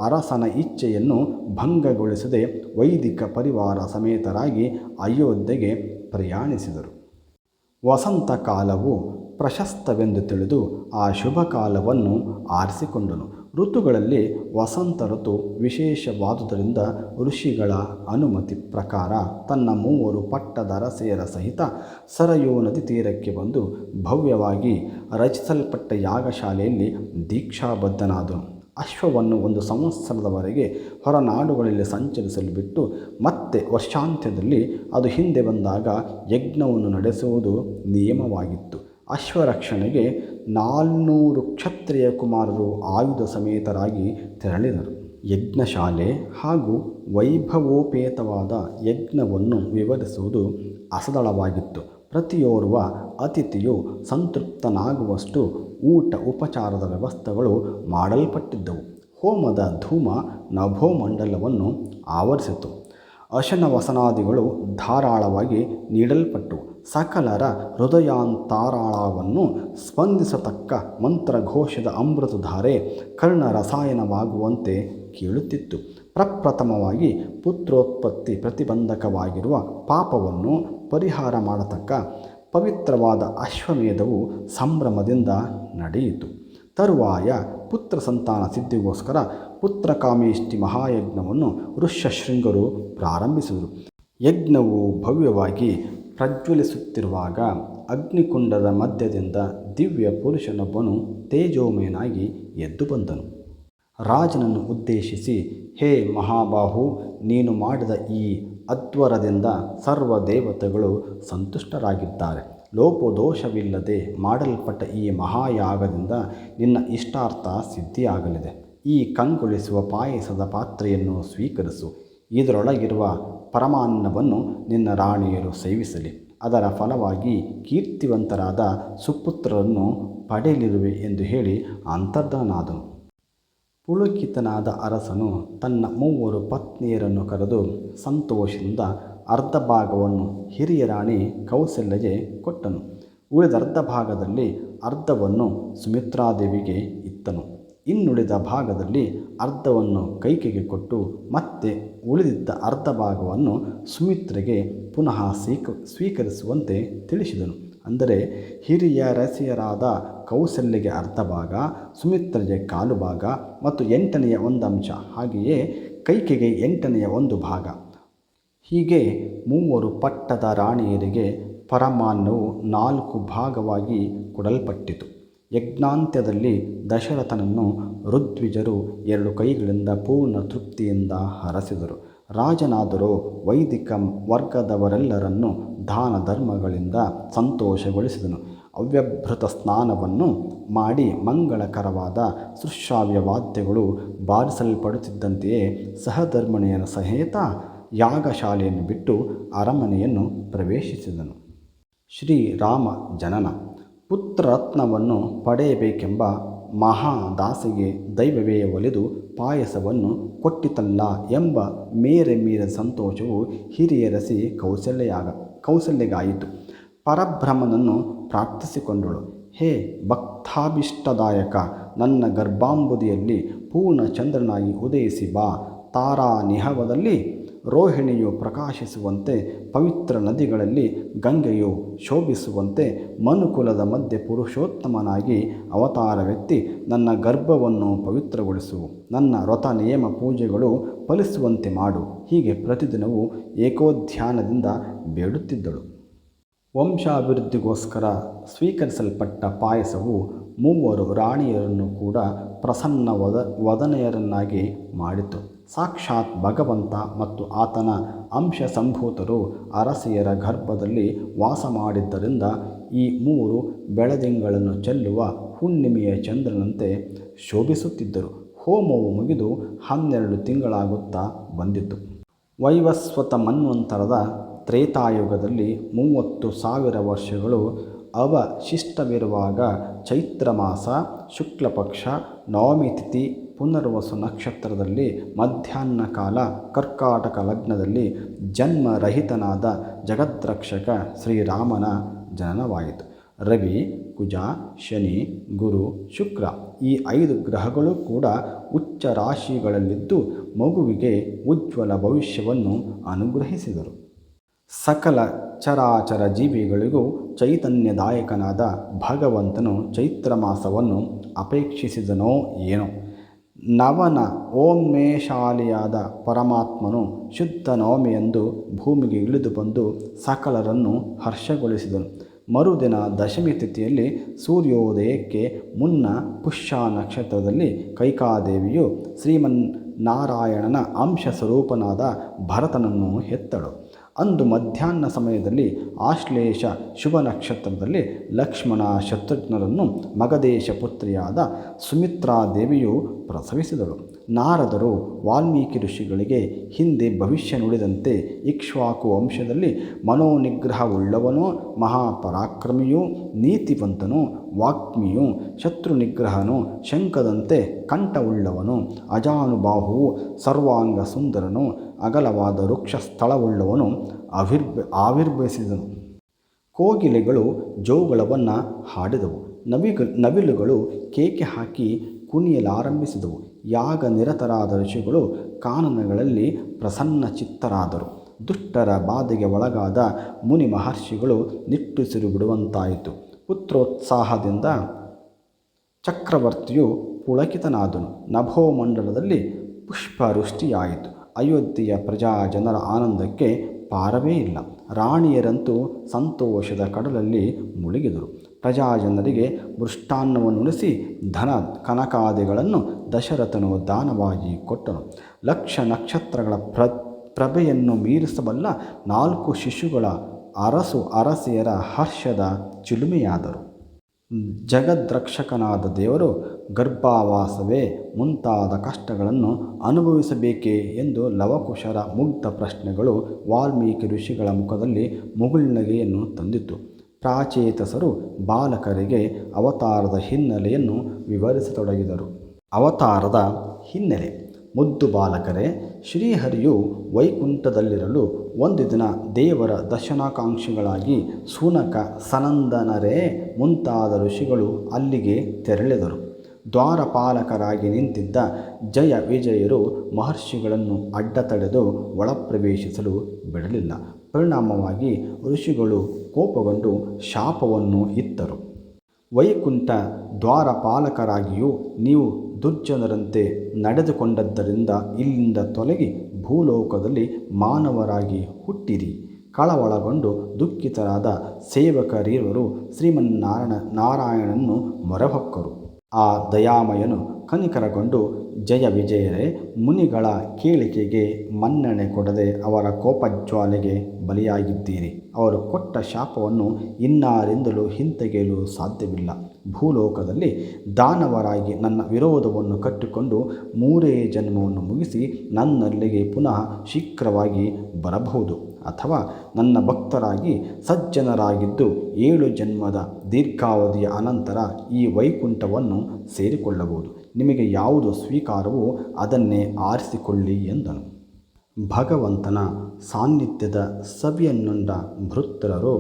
ಅರಸನ ಇಚ್ಛೆಯನ್ನು ಭಂಗಗೊಳಿಸದೆ ವೈದಿಕ ಪರಿವಾರ ಸಮೇತರಾಗಿ ಅಯೋಧ್ಯೆಗೆ ಪ್ರಯಾಣಿಸಿದರು. ವಸಂತ ಕಾಲವು ಪ್ರಶಸ್ತವೆಂದು ತಿಳಿದು ಆ ಶುಭ ಕಾಲವನ್ನು ಆರಿಸಿಕೊಂಡನು. ಋತುಗಳಲ್ಲಿ ವಸಂತ ಋತು ವಿಶೇಷವಾದುದರಿಂದ ಋಷಿಗಳ ಅನುಮತಿ ಪ್ರಕಾರ ತನ್ನ 3 ಪಟ್ಟದರಸೆಯರ ಸಹಿತ ಸರಯೂ ನದಿ ತೀರಕ್ಕೆ ಬಂದು ಭವ್ಯವಾಗಿ ರಚಿಸಲ್ಪಟ್ಟ ಯಾಗಶಾಲೆಯಲ್ಲಿ ದೀಕ್ಷಾಬದ್ಧನಾದನು. ಅಶ್ವವನ್ನು 1 ಸಂವತ್ಸರದವರೆಗೆ ಹೊರನಾಡುಗಳಲ್ಲಿ ಸಂಚರಿಸಲು ಬಿಟ್ಟು ಮತ್ತೆ ವರ್ಷಾಂತ್ಯದಲ್ಲಿ ಅದು ಹಿಂದೆ ಬಂದಾಗ ಯಜ್ಞವನ್ನು ನಡೆಸುವುದು ನಿಯಮವಾಗಿತ್ತು. ಅಶ್ವರಕ್ಷಣೆಗೆ 400 ಕ್ಷತ್ರಿಯ ಕುಮಾರರು ಆಯುಧ ಸಮೇತರಾಗಿ ತೆರಳಿದರು. ಯಜ್ಞಶಾಲೆ ಹಾಗೂ ವೈಭವೋಪೇತವಾದ ಯಜ್ಞವನ್ನು ವಿವರಿಸುವುದು ಅಸದಳವಾಗಿತ್ತು. ಪ್ರತಿಯೋರ್ವ ಅತಿಥಿಯು ಸಂತೃಪ್ತನಾಗುವಷ್ಟು ಊಟ ಉಪಚಾರದ ವ್ಯವಸ್ಥೆಗಳು ಮಾಡಲ್ಪಟ್ಟಿದ್ದವು. ಹೋಮದ ಧೂಮ ನಭೋಮಂಡಲವನ್ನು ಆವರಿಸಿತು. ಅಶನವಸನಾದಿಗಳು ಧಾರಾಳವಾಗಿ ನೀಡಲ್ಪಟ್ಟು ಸಕಲರ ಹೃದಯಾಂತರಾಳವನ್ನು ಸ್ಪಂದಿಸತಕ್ಕ ಮಂತ್ರಘೋಷದ ಅಮೃತಧಾರೆ ಕರ್ಣರಸಾಯನವಾಗುವಂತೆ ಕೇಳುತ್ತಿತ್ತು. ಪ್ರಪ್ರಥಮವಾಗಿ ಪುತ್ರೋತ್ಪತ್ತಿ ಪ್ರತಿಬಂಧಕವಾಗಿರುವ ಪಾಪವನ್ನು ಪರಿಹಾರ ಮಾಡತಕ್ಕ ಪವಿತ್ರವಾದ ಅಶ್ವಮೇಧವು ಸಂಭ್ರಮದಿಂದ ನಡೆಯಿತು. ತರುವಾಯ ಪುತ್ರ ಸಂತಾನ ಸಿದ್ಧಿಗೋಸ್ಕರ ಪುತ್ರಕಾಮೇಷ್ಟಿ ಮಹಾಯಜ್ಞವನ್ನು ಋಷ್ಯಶೃಂಗರು ಪ್ರಾರಂಭಿಸಿದರು. ಯಜ್ಞವು ಭವ್ಯವಾಗಿ ಪ್ರಜ್ವಲಿಸುತ್ತಿರುವಾಗ ಅಗ್ನಿಕುಂಡದ ಮಧ್ಯದಿಂದ ದಿವ್ಯ ಪುರುಷನೊಬ್ಬನು ತೇಜೋಮಯನಾಗಿ ಎದ್ದು ಬಂದನು. ರಾಜನನ್ನು ಉದ್ದೇಶಿಸಿ, ಹೇ ಮಹಾಬಾಹು, ನೀನು ಮಾಡಿದ ಈ ಅದ್ವರದಿಂದ ಸರ್ವ ದೇವತೆಗಳು ಸಂತುಷ್ಟರಾಗಿದ್ದಾರೆ. ಲೋಪದೋಷವಿಲ್ಲದೆ ಮಾಡಲ್ಪಟ್ಟ ಈ ಮಹಾಯಾಗದಿಂದ ನಿನ್ನ ಇಷ್ಟಾರ್ಥ ಸಿದ್ಧಿಯಾಗಲಿದೆ. ಈ ಕಂಗೊಳಿಸುವ ಪಾಯಸದ ಪಾತ್ರೆಯನ್ನು ಸ್ವೀಕರಿಸು. ಇದರೊಳಗಿರುವ ಪರಮಾನ್ನವನ್ನು ನಿನ್ನ ರಾಣಿಯರು ಸೇವಿಸಲಿ. ಅದರ ಫಲವಾಗಿ ಕೀರ್ತಿವಂತರಾದ ಸುಪುತ್ರರನ್ನು ಪಡೆಯಲಿರುವೆ ಎಂದು ಹೇಳಿ ಅಂತರ್ಧನಾದನು. ಪುಳಕಿತನಾದ ಅರಸನು ತನ್ನ 3 ಪತ್ನಿಯರನ್ನು ಕರೆದು ಸಂತೋಷದಿಂದ ಅರ್ಧ ಭಾಗವನ್ನು ಹಿರಿಯ ರಾಣಿ ಕೌಸಲ್ಯಗೆ ಕೊಟ್ಟನು. ಉಳಿದರ್ಧ ಭಾಗದಲ್ಲಿ ಅರ್ಧವನ್ನು ಸುಮಿತ್ರಾದೇವಿಗೆ ಇತ್ತನು. ಇನ್ನುಳಿದ ಭಾಗದಲ್ಲಿ ಅರ್ಧವನ್ನು ಕೈಕೆಗೆ ಕೊಟ್ಟು ಮತ್ತೆ ಉಳಿದಿದ್ದ ಅರ್ಧ ಭಾಗವನ್ನು ಸುಮಿತ್ರೆಗೆ ಪುನಃ ಸ್ವೀಕರಿಸುವಂತೆ ತಿಳಿಸಿದನು. ಅಂದರೆ ಹಿರಿಯ ರಸಿಯರಾದ ಕೌಸಲ್ಯಗೆ ಅರ್ಧ ಭಾಗ, ಸುಮಿತ್ರೆಗೆ 1/4 ಭಾಗ ಮತ್ತು 8ನೇ 1 ಅಂಶ, ಹಾಗೆಯೇ ಕೈಕೆಗೆ 8ನೇ 1 ಭಾಗ. ಹೀಗೆ 3 ಪಟ್ಟದ ರಾಣಿಯರಿಗೆ ಪರಮಾನ್ನವು 4 ಭಾಗವಾಗಿ ಕೊಡಲ್ಪಟ್ಟಿತು. ಯಜ್ಞಾಂತ್ಯದಲ್ಲಿ ದಶರಥನನ್ನು ಋದ್ವಿಜರು 2 ಕೈಗಳಿಂದ ಪೂರ್ಣ ತೃಪ್ತಿಯಿಂದ ಹರಸಿದರು. ರಾಜನಾದರೂ ವೈದಿಕ ವರ್ಗದವರೆಲ್ಲರನ್ನು ದಾನ ಧರ್ಮಗಳಿಂದ ಸಂತೋಷಗೊಳಿಸಿದನು. ಅವ್ಯಭೃತ ಸ್ನಾನವನ್ನು ಮಾಡಿ ಮಂಗಳಕರವಾದ ಸುಶ್ರಾವ್ಯ ವಾದ್ಯಗಳು ಬಾರಿಸಲ್ಪಡುತ್ತಿದ್ದಂತೆಯೇ ಸಹಧರ್ಮಣಿಯರ ಸಹಿತ ಯಾಗಶಾಲೆಯನ್ನು ಬಿಟ್ಟು ಅರಮನೆಯನ್ನು ಪ್ರವೇಶಿಸಿದನು. ಶ್ರೀರಾಮ ಜನನ. ಪುತ್ರರತ್ನವನ್ನು ಪಡೆಯಬೇಕೆಂಬ ಮಹಾದಾಸೆಗೆ ದೈವವೇ ಒಲಿದು ಪಾಯಸವನ್ನು ಕೊಟ್ಟಿತಲ್ಲ ಎಂಬ ಮೇರೆ ಮೀರಿದ ಸಂತೋಷವು ಹಿರಿಯ ರಸಿ ಕೌಸಲ್ಯಗಾಯಿತು. ಪರಬ್ರಹ್ಮನನ್ನು ಪ್ರಾರ್ಥಿಸಿಕೊಂಡಳು. ಹೇ ಭಕ್ತಾಭಿಷ್ಟದಾಯಕ, ನನ್ನ ಗರ್ಭಾಂಬುದಿಯಲ್ಲಿ ಪೂರ್ಣ ಚಂದ್ರನಾಗಿ ಉದಯಿಸಿ ಬಾ. ತಾರಾ ನಿಹವದಲ್ಲಿ ರೋಹಿಣಿಯು ಪ್ರಕಾಶಿಸುವಂತೆ, ಪವಿತ್ರ ನದಿಗಳಲ್ಲಿ ಗಂಗೆಯು ಶೋಭಿಸುವಂತೆ, ಮನುಕುಲದ ಮಧ್ಯೆ ಪುರುಷೋತ್ತಮನಾಗಿ ಅವತಾರವೆತ್ತಿ ನನ್ನ ಗರ್ಭವನ್ನು ಪವಿತ್ರಗೊಳಿಸು. ನನ್ನ ವ್ರತ ನಿಯಮ ಪೂಜೆಗಳು ಫಲಿಸುವಂತೆ ಮಾಡು. ಹೀಗೆ ಪ್ರತಿದಿನವೂ ಏಕೋಧ್ಯಾನದಿಂದ ಬೇಡುತ್ತಿದ್ದಳು. ವಂಶಾಭಿವೃದ್ಧಿಗೋಸ್ಕರ ಸ್ವೀಕರಿಸಲ್ಪಟ್ಟ ಪಾಯಸವು 3 ರಾಣಿಯರನ್ನು ಕೂಡ ಪ್ರಸನ್ನ ವದನೆಯರನ್ನಾಗಿ ಮಾಡಿತು. ಸಾಕ್ಷಾತ್ ಭಗವಂತ ಮತ್ತು ಆತನ ಅಂಶ ಸಂಭೂತರು ಅರಸಿಯರ ಗರ್ಭದಲ್ಲಿ ವಾಸ ಮಾಡಿದ್ದರಿಂದ ಈ 3 ಬೆಳದಿಂಗಳನ್ನು ಚೆಲ್ಲುವ ಹುಣ್ಣಿಮೆಯ ಚಂದ್ರನಂತೆ ಶೋಭಿಸುತ್ತಿದ್ದರು. ಹೋಮವು ಮುಗಿದು 12 ತಿಂಗಳಾಗುತ್ತಾ ಬಂದಿತು. ವೈವಸ್ವತ ಮನ್ವಂತರದ ತ್ರೇತಾಯುಗದಲ್ಲಿ 30,000 ವರ್ಷಗಳು ಅವಶಿಷ್ಟವಿರುವಾಗ ಚೈತ್ರ ಮಾಸ ಶುಕ್ಲಪಕ್ಷ ನವಮಿ ತಿಥಿ ಪುನರ್ವಸು ನಕ್ಷತ್ರದಲ್ಲಿ ಮಧ್ಯಾಹ್ನ ಕಾಲ ಕರ್ಕಾಟಕ ಲಗ್ನದಲ್ಲಿ ಜನ್ಮರಹಿತನಾದ ಜಗದ್ರಕ್ಷಕ ಶ್ರೀರಾಮನ ಜನನವಾಯಿತು. ರವಿ, ಕುಜ, ಶನಿ, ಗುರು, ಶುಕ್ರ ಈ 5 ಗ್ರಹಗಳು ಕೂಡ ಉಚ್ಚ ರಾಶಿಗಳಲ್ಲಿದ್ದು ಮಗುವಿಗೆ ಉಜ್ವಲ ಭವಿಷ್ಯವನ್ನು ಅನುಗ್ರಹಿಸಿದರು. ಸಕಲ ಚರಾಚರ ಜೀವಿಗಳಿಗೂ ಚೈತನ್ಯದಾಯಕನಾದ ಭಗವಂತನು ಚೈತ್ರ ಮಾಸವನ್ನು ಅಪೇಕ್ಷಿಸಿದನೋ ಏನೋ. ನವನ ಓನ್ಮೇಷಾಲಿಯಾದ ಪರಮಾತ್ಮನು ಶುದ್ಧ ನವಮಿಯಂದು ಭೂಮಿಗೆ ಇಳಿದು ಬಂದು ಸಕಲರನ್ನು ಹರ್ಷಗೊಳಿಸಿದನು. ಮರುದಿನ ದಶಮಿ ತಿಥಿಯಲ್ಲಿ ಸೂರ್ಯೋದಯಕ್ಕೆ ಮುನ್ನ ಪುಷ್ಯ ನಕ್ಷತ್ರದಲ್ಲಿ ಕೈಕಾದೇವಿಯು ಶ್ರೀಮನ್ನಾರಾಯಣನ ಅಂಶ ಸ್ವರೂಪನಾದ ಭರತನನ್ನು ಹೆತ್ತಳು. ಅಂದು ಮಧ್ಯಾಹ್ನ ಸಮಯದಲ್ಲಿ ಆಶ್ಲೇಷ ಶುಭ ನಕ್ಷತ್ರದಲ್ಲಿ ಲಕ್ಷ್ಮಣ ಶತ್ರುಘ್ನರನ್ನು ಮಗಧೇಶ ಪುತ್ರಿಯಾದ ಸುಮಿತ್ರಾದೇವಿಯು ಪ್ರಸವಿಸಿದಳು. ನಾರದರು ವಾಲ್ಮೀಕಿ ಋಷಿಗಳಿಗೆ ಹಿಂದೆ ಭವಿಷ್ಯ ನುಡಿದಂತೆ ಇಕ್ಷ್ವಾಕು ವಂಶದಲ್ಲಿ ಮನೋನಿಗ್ರಹವುಳ್ಳವನೂ ಮಹಾಪರಾಕ್ರಮಿಯೂ ನೀತಿವಂತನೂ ವಾಗ್ಮಿಯೂ ಶತ್ರು ನಿಗ್ರಹನೂ ಶಂಖದಂತೆ ಕಂಠವುಳ್ಳವನು ಅಜಾನುಬಾಹುವು ಸರ್ವಾಂಗ ಸುಂದರನು ಅಗಲವಾದ ವೃಕ್ಷ ಸ್ಥಳವುಳ್ಳವನು ಆವಿರ್ಭವಿಸಿದನು. ಕೋಗಿಲೆಗಳು ಜೋಗಳವನ್ನು ಹಾಡಿದವು. ನವಿಲುಗಳು ಕೇಕೆ ಹಾಕಿ ಕುಣಿಯಲಾರಂಭಿಸಿದವು. ಯಾಗ ನಿರತರಾದ ಋಷಿಗಳು ಕಾನನಗಳಲ್ಲಿ ಪ್ರಸನ್ನ ಚಿತ್ತರಾದರು. ದುಷ್ಟರ ಬಾಧೆಗೆ ಒಳಗಾದ ಮುನಿ ಮಹರ್ಷಿಗಳು ನಿಟ್ಟುಸಿರು ಬಿಡುವಂತಾಯಿತು. ಪುತ್ರೋತ್ಸಾಹದಿಂದ ಚಕ್ರವರ್ತಿಯು ಪುಳಕಿತನಾದನು. ನಭೋಮಂಡಲದಲ್ಲಿ ಪುಷ್ಪವೃಷ್ಟಿಯಾಯಿತು. ಅಯೋಧ್ಯೆಯ ಪ್ರಜಾಜನರ ಆನಂದಕ್ಕೆ ಪಾರವೇ ಇಲ್ಲ. ರಾಣಿಯರಂತೂ ಸಂತೋಷದ ಕಡಲಲ್ಲಿ ಮುಳುಗಿದರು. ಪ್ರಜಾಜನರಿಗೆ ಮೃಷ್ಟಾನ್ನವನ್ನುಣಿಸಿ ಧನ ಕನಕಾದಿಗಳನ್ನು ದಶರಥನು ದಾನವಾಗಿ ಕೊಟ್ಟನು. ಲಕ್ಷ ನಕ್ಷತ್ರಗಳ ಪ್ರಭೆಯನ್ನು ಮೀರಿಸಬಲ್ಲ 4 ಶಿಶುಗಳ ಅರಸಿಯರ ಹರ್ಷದ ಚಿಲುಮೆಯಾದರು. ಜಗದ್ರಕ್ಷಕನಾದ ದೇವರು ಗರ್ಭಾವಾಸವೇ ಮುಂತಾದ ಕಷ್ಟಗಳನ್ನು ಅನುಭವಿಸಬೇಕೇ ಎಂದು ಲವಕುಶರ ಮುಗ್ಧ ಪ್ರಶ್ನೆಗಳು ವಾಲ್ಮೀಕಿ ಋಷಿಗಳ ಮುಖದಲ್ಲಿ ಮುಗುಳ್ನಗೆಯನ್ನು ತಂದಿತು. ಪ್ರಾಚೇತಸರು ಬಾಲಕರಿಗೆ ಅವತಾರದ ಹಿನ್ನೆಲೆಯನ್ನು ವಿವರಿಸತೊಡಗಿದರು. ಅವತಾರದ ಹಿನ್ನೆಲೆ: ಮುದ್ದು ಬಾಲಕರೇ, ಶ್ರೀಹರಿಯು ವೈಕುಂಠದಲ್ಲಿರಲು ಒಂದು ದಿನ ದೇವರ ದರ್ಶನಾಕಾಂಕ್ಷಿಗಳಾಗಿ ಸೂನಕ ಸನಂದನರೇ ಮುಂತಾದ ಋಷಿಗಳು ಅಲ್ಲಿಗೆ ತೆರಳಿದರು. ದ್ವಾರಪಾಲಕರಾಗಿ ನಿಂತಿದ್ದ ಜಯ ವಿಜಯರು ಮಹರ್ಷಿಗಳನ್ನು ಅಡ್ಡ ತಡೆದು ಒಳಪ್ರವೇಶಿಸಲು ಬಿಡಲಿಲ್ಲ. ಪರಿಣಾಮವಾಗಿ ಋಷಿಗಳು ಕೋಪಗೊಂಡು ಶಾಪವನ್ನು ಇತ್ತರು. ವೈಕುಂಠ ದ್ವಾರಪಾಲಕರಾಗಿಯೂ ನೀವು ದುರ್ಜನರಂತೆ ನಡೆದುಕೊಂಡದ್ದರಿಂದ ಇಲ್ಲಿಂದ ತೊಲಗಿ ಭೂಲೋಕದಲ್ಲಿ ಮಾನವರಾಗಿ ಹುಟ್ಟಿರಿ. ಕಳವಳಗೊಂಡು ದುಃಖಿತರಾದ ಸೇವಕರಿರುವರು ಶ್ರೀಮನ್ನಾರಾಯಣನನ್ನು ಮೊರೆಹೊಕ್ಕರು. ಆ ದಯಾಮಯನು ಕನಿಕರಗೊಂಡು, ಜಯ ವಿಜಯರೇ, ಮುನಿಗಳ ಕೇಳಿಕೆಗೆ ಮನ್ನಣೆ ಕೊಡದೆ ಅವರ ಕೋಪಜ್ವಾಲೆಗೆ ಬಲಿಯಾಗಿದ್ದೀರಿ. ಅವರು ಕೊಟ್ಟ ಶಾಪವನ್ನು ಇನ್ನಾರಿಂದಲೂ ಹಿಂತೆಗೆಯಲು ಸಾಧ್ಯವಿಲ್ಲ. ಭೂಲೋಕದಲ್ಲಿ ದಾನವರಾಗಿ ನನ್ನ ವಿರೋಧವನ್ನು ಕಟ್ಟಿಕೊಂಡು 3 ಜನ್ಮವನ್ನು ಮುಗಿಸಿ ನನ್ನಲ್ಲಿಗೆ ಪುನಃ ಶೀಘ್ರವಾಗಿ ಬರಬಹುದು, ಅಥವಾ ನನ್ನ ಭಕ್ತರಾಗಿ ಸಜ್ಜನರಾಗಿದ್ದು 7 ಜನ್ಮದ ದೀರ್ಘಾವಧಿಯ ಅನಂತರ ಈ ವೈಕುಂಠವನ್ನು ಸೇರಿಕೊಳ್ಳಬಹುದು. ನಿಮಗೆ ಯಾವುದು ಸ್ವೀಕಾರವೋ ಅದನ್ನೇ ಆರಿಸಿಕೊಳ್ಳಿ ಎಂದನು. ಭಗವಂತನ ಸಾನ್ನಿಧ್ಯದ ಸವಿಯನ್ನುಂಡ ಭೃತ್ರರು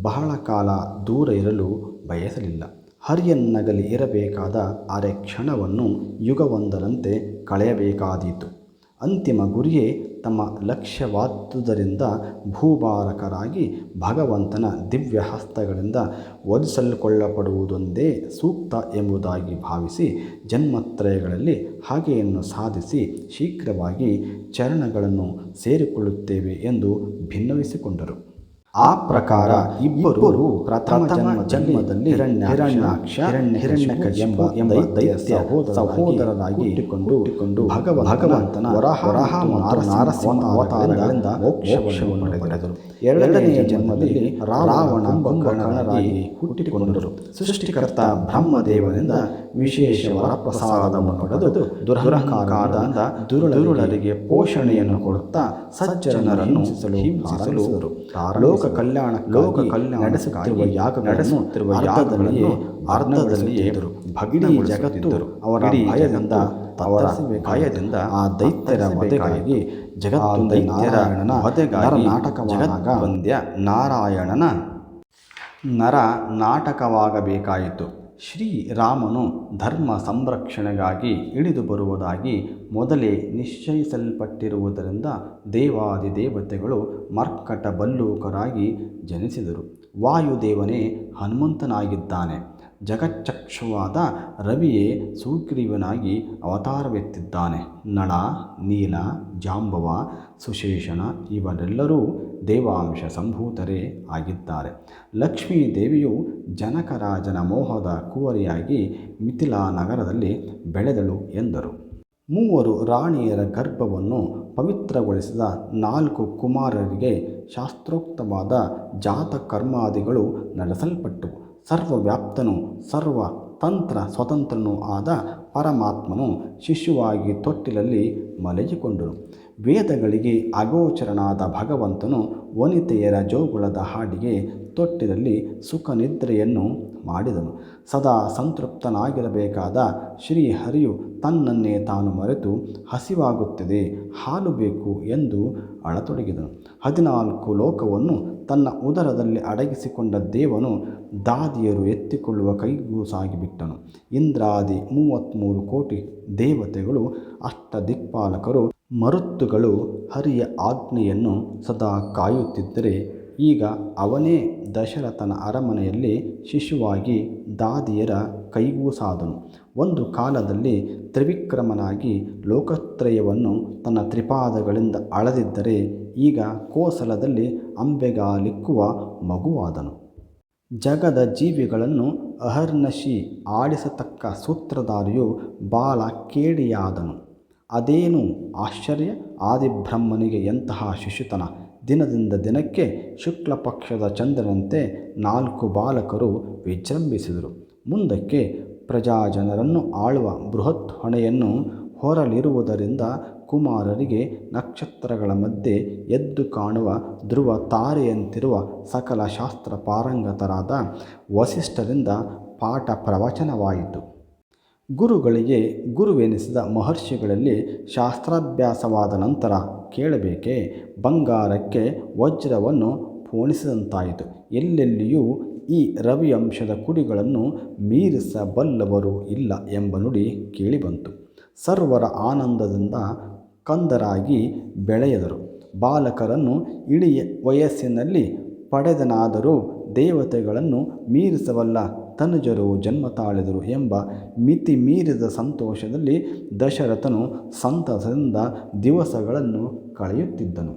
ಬಹಳ ಕಾಲ ದೂರ ಇರಲು ಬಯಸಲಿಲ್ಲ. ಹರಿಯನ್ನಗಲಿ ಇರಬೇಕಾದ ಅರೆ ಕ್ಷಣವನ್ನು ಯುಗವೊಂದರಂತೆ ಕಳೆಯಬೇಕಾದೀತು. ಅಂತಿಮ ಗುರಿಯೇ ತಮ್ಮ ಲಕ್ಷ್ಯವಾದುದರಿಂದ ಭೂಭಾರಕರಾಗಿ ಭಗವಂತನ ದಿವ್ಯ ಹಸ್ತಗಳಿಂದ ಒದಿಸಲ್ಕೊಳ್ಳಲ್ಪಡುವುದೊಂದೇ ಸೂಕ್ತ ಎಂಬುದಾಗಿ ಭಾವಿಸಿ ಜನ್ಮತ್ರಯಗಳಲ್ಲಿ ಹಾಗೆಯನ್ನು ಸಾಧಿಸಿ ಶೀಘ್ರವಾಗಿ ಚರಣಗಳನ್ನು ಸೇರಿಕೊಳ್ಳುತ್ತೇವೆ ಎಂದು ಭಿನ್ನವಿಸಿಕೊಂಡರು. ಆ ಪ್ರಕಾರ ಇಬ್ಬರು ಪ್ರಥಮ ಜನ್ಮದಲ್ಲಿ ಹಿರಣ್ಯಾಕ್ಷ ಎಂಬ ದೈತ್ಯ ಸಹೋದರರಾಗಿ ಹುಟ್ಟಿಕೊಂಡು ಭಗವಂತನ ವರಾಹ ನಾರಸಿಂಹ ಅವತಾರಗಳಿಂದ ಮೋಕ್ಷವನ್ನು ಪಡೆದರು. ಎರಡನೆಯ ಜನ್ಮದಲ್ಲಿ ರಾವಣ ಕುಂಭಕರ್ಣರಾಗಿ ಹುಟ್ಟಿಕೊಂಡರು. ಸೃಷ್ಟಿಕರ್ತ ಬ್ರಹ್ಮದೇವನಿಂದ ವಿಶೇಷ ವರಪ್ರಸಾದವನ್ನು ಪಡೆದು ದುರಹಂಕಾರದಿಂದ ದುರುಳರಿಗೆ ಪೋಷಣೆಯನ್ನು ಕೊಡುತ್ತಾ ಸಜ್ಜನರನ್ನು ಹಿಂಸಿಸಲು ಪ್ರಾರಂಭಿಸಿದರು. ಕಲ್ಯಾಣ ನಡೆಸುತ್ತಿರುವ ಯಾಗಗಳನ್ನು ಅರ್ಧದಲ್ಲಿಯೇ ಇಡೀ ಜಗತ್ತು ಅವರ ಭಯದಿಂದ ಆ ದೈತ್ಯರ ವಧೆಗಾಗಿ ನಾರಾಯಣನ ನರ ನಾಟಕವಾಗಬೇಕಾಯಿತು. ಶ್ರೀರಾಮನು ಧರ್ಮ ಸಂರಕ್ಷಣೆಗಾಗಿ ಇಳಿದು ಬರುವುದಾಗಿ ಮೊದಲೇ ನಿಶ್ಚಯಿಸಲ್ಪಟ್ಟಿರುವುದರಿಂದ ದೇವಾದಿದೇವತೆಗಳು ಮರ್ಕಟ ಭಲ್ಲೂಕರಾಗಿ ಜನಿಸಿದರು. ವಾಯುದೇವನೇ ಹನುಮಂತನಾಗಿದ್ದಾನೆ. ಜಗಚ್ಚಕ್ಷುವಾದ ರವಿಯೇ ಸುಗ್ರೀವನಾಗಿ ಅವತಾರವೆತ್ತಿದ್ದಾನೆ. ನಳ, ನೀಲ, ಜಾಂಬವ, ಸುಶೇಷಣ ಇವರೆಲ್ಲರೂ ದೇವಾಂಶ ಸಂಭೂತರೇ ಆಗಿದ್ದಾರೆ. ಲಕ್ಷ್ಮೀದೇವಿಯು ಜನಕರಾಜನ ಮೋಹದ ಕುವರಿಯಾಗಿ ಮಿಥಿಲಾ ನಗರದಲ್ಲಿ ಬೆಳೆದಳು ಎಂದರು. 3 ರಾಣಿಯರ ಗರ್ಭವನ್ನು ಪವಿತ್ರಗೊಳಿಸಿದ 4 ಕುಮಾರರಿಗೆ ಶಾಸ್ತ್ರೋಕ್ತವಾದ ಜಾತಕರ್ಮಾದಿಗಳು ನಡೆಸಲ್ಪಟ್ಟವು. ಸರ್ವವ್ಯಾಪ್ತನೂ ಸರ್ವತಂತ್ರ ಸ್ವತಂತ್ರನೂ ಆದ ಪರಮಾತ್ಮನು ಶಿಶುವಾಗಿ ತೊಟ್ಟಿಲಲ್ಲಿ ಮಲಗಿಕೊಂಡನು. ವೇದಗಳಿಗೆ ಅಗೋಚರನಾದ ಭಗವಂತನು ವನಿತೆಯರ ಜೋಗುಳದ ಹಾಡಿಗೆ ತೊಟ್ಟಿಲಲ್ಲಿ ಸುಖನಿದ್ರೆಯನ್ನು ಮಾಡಿದನು. ಸದಾ ಸಂತೃಪ್ತನಾಗಿರಬೇಕಾದ ಶ್ರೀಹರಿಯು ತನ್ನನ್ನೇ ತಾನು ಮರೆತು ಹಸಿವಾಗುತ್ತದೆ, ಹಾಲು ಬೇಕು ಎಂದು ಅಳತೊಡಗಿದನು. 14 ಲೋಕವನ್ನು ತನ್ನ ಉದರದಲ್ಲಿ ಅಡಗಿಸಿಕೊಂಡ ದೇವನು ದಾದಿಯರು ಎತ್ತಿಕೊಳ್ಳುವ ಕೈಗೂಸಾಗಿಬಿಟ್ಟನು. ಇಂದ್ರಾದಿ 33 ಕೋಟಿ ದೇವತೆಗಳು, ಅಷ್ಟದಿಕ್ಪಾಲಕರು, ಮರುತ್ತುಗಳು ಹರಿಯ ಆಜ್ಞೆಯನ್ನು ಸದಾ ಕಾಯುತ್ತಿದ್ದರೆ ಈಗ ಅವನೇ ದಶರಥನ ಅರಮನೆಯಲ್ಲಿ ಶಿಶುವಾಗಿ ದಾದಿಯರ ಕೈಗೂಸಾದನು. ಒಂದು ಕಾಲದಲ್ಲಿ ತ್ರಿವಿಕ್ರಮನಾಗಿ ಲೋಕತ್ರಯವನ್ನು ತನ್ನ ತ್ರಿಪಾದಗಳಿಂದ ಅಳೆದಿದ್ದರೆ ಈಗ ಕೋಸಲದಲ್ಲಿ ಅಂಬೆಗಾಲಿಕ್ಕುವ ಮಗುವಾದನು. ಜಗದ ಜೀವಿಗಳನ್ನು ಅಹರ್ನಿಶಿ ಆಡಿಸತಕ್ಕ ಸೂತ್ರಧಾರಿಯು ಬಾಲ ಕೇಡಿಯಾದನು. ಅದೇನು ಆಶ್ಚರ್ಯ! ಆದಿಬ್ರಹ್ಮನಿಗೆ ಎಂತಹ ಶಿಶುತನ! ದಿನದಿಂದ ದಿನಕ್ಕೆ ಶುಕ್ಲಪಕ್ಷದ ಚಂದ್ರನಂತೆ 4 ಬಾಲಕರು ವಿಜೃಂಭಿಸಿದರು. ಮುಂದಕ್ಕೆ ಪ್ರಜಾಜನರನ್ನು ಆಳುವ ಬೃಹತ್ ಹೊಣೆಯನ್ನು ಹೊರಲಿರುವುದರಿಂದ ಕುಮಾರರಿಗೆ ನಕ್ಷತ್ರಗಳ ಮಧ್ಯೆ ಎದ್ದು ಕಾಣುವ ಧ್ರುವ ತಾರೆಯಂತಿರುವ ಸಕಲ ಶಾಸ್ತ್ರ ಪಾರಂಗತರಾದ ವಸಿಷ್ಠರಿಂದ ಪಾಠ ಪ್ರವಚನವಾಯಿತು. ಗುರುಗಳಿಗೆ ಗುರುವೆನಿಸಿದ ಮಹರ್ಷಿಗಳಲ್ಲಿ ಶಾಸ್ತ್ರಾಭ್ಯಾಸವಾದ ನಂತರ ಕೇಳಬೇಕೇ? ಬಂಗಾರಕ್ಕೆ ವಜ್ರವನ್ನು ಪೋಣಿಸಿದಂತಾಯಿತು. ಎಲ್ಲೆಲ್ಲಿಯೂ ಈ ರವಿವಂಶದ ಕುಡಿಗಳನ್ನು ಮೀರಿಸಬಲ್ಲವರು ಇಲ್ಲ ಎಂಬ ನುಡಿ ಕೇಳಿಬಂತು. ಸರ್ವರ ಆನಂದದಿಂದ ಕಂದರಾಗಿ ಬೆಳೆಯದರು. ಬಾಲಕರನ್ನು ಇಳಿಯ ವಯಸ್ಸಿನಲ್ಲಿ ಪಡೆದನಾದರೂ ದೇವತೆಗಳನ್ನು ಮೀರಿಸಬಲ್ಲ ತನುಜರು ಜನ್ಮ ತಾಳಿದರು ಎಂಬ ಮಿತಿ ಮೀರಿದ ಸಂತೋಷದಲ್ಲಿ ದಶರಥನು ಸಂತಸದಿಂದ ದಿವಸಗಳನ್ನು ಕಳೆಯುತ್ತಿದ್ದನು.